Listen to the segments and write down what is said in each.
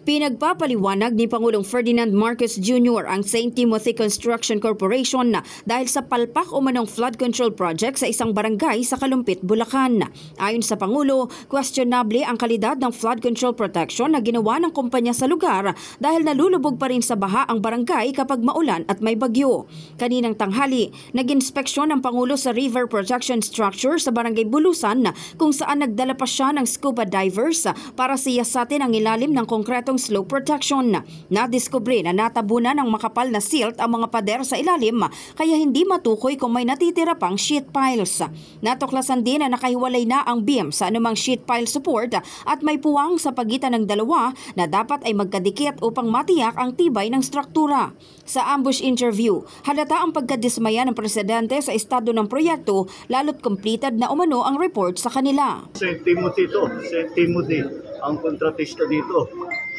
Pinagpapaliwanag ni Pangulong Ferdinand Marcos Jr. ang St. Timothy Construction Corporation dahil sa palpak umanong flood control project sa isang barangay sa Kalumpit, Bulacan. Ayon sa Pangulo, questionable ang kalidad ng flood control protection na ginawa ng kumpanya sa lugar dahil nalulubog pa rin sa baha ang barangay kapag maulan at may bagyo. Kaninang tanghali, nag-inspeksyon ng Pangulo sa river protection structure sa barangay Bulusan kung saan nagdala pa siya ng scuba divers para siyasatin ang ilalim ng konkretong slope protection. Nadiskubre na natabunan ng makapal na silt ang mga pader sa ilalim kaya hindi matukoy kung may natitira pang sheet piles. Natuklasan din na nakahiwalay na ang beam sa anumang sheet pile support at may puwang sa pagitan ng dalawa na dapat ay magkadikit upang matiyak ang tibay ng struktura. Sa ambush interview, halata ang pagkadismaya ng presidente sa estado ng proyekto lalo't completed na umano ang report sa kanila. St. Timothy St. Timothy ang kontratista dito.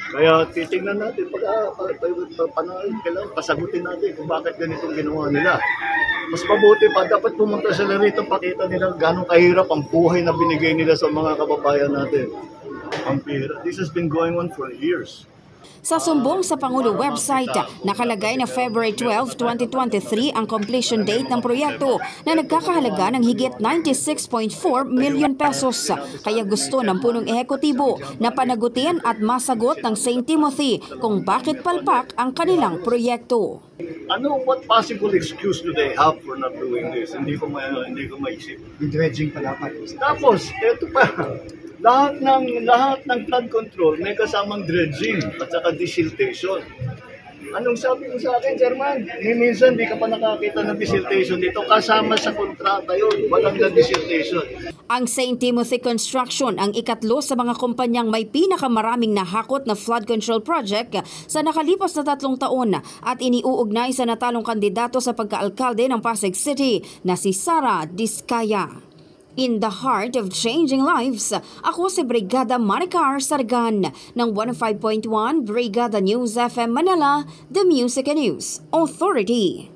Kaya titingnan natin, kailangan pasagutin natin kung bakit ganitong ginawa nila. Mas mabuti pa, dapat pumunta sila rito, pakita nila gano'ng kahirap ang buhay na binigay nila sa mga kababayan natin. Ang pira. This has been going on for years. Sa sumbong sa Pangulo website, nakalagay na February 12, 2023 ang completion date ng proyekto na nagkakahalaga ng higit 96.4 million pesos. Kaya gusto ng punong ehekutibo na panagutin at masagot ng St. Timothy kung bakit palpak ang kanilang proyekto. What possible excuse do they have for not doing this? Hindi ko maisip. Dredging pa dapat. Tapos, eto pa. Lahat ng flood control may kasamang dredging at saka desiltation. Anong sabi mo sa akin, Chairman? Minsan di ka pa nakakita ng desiltation dito. Kasama sa kontrata yun. Walang na desiltation. Ang St. Timothy Construction ang ikatlo sa mga kumpanyang may pinakamaraming nahakot na flood control project sa nakalipas na 3 taon at iniuugnay sa natalong kandidato sa pagkaalkalde ng Pasig City na si Sara Diskaya. In the heart of changing lives, ako si Brigada Maricar Sargan ng 105.1 Brigada News FM Manila, The Music and News Authority.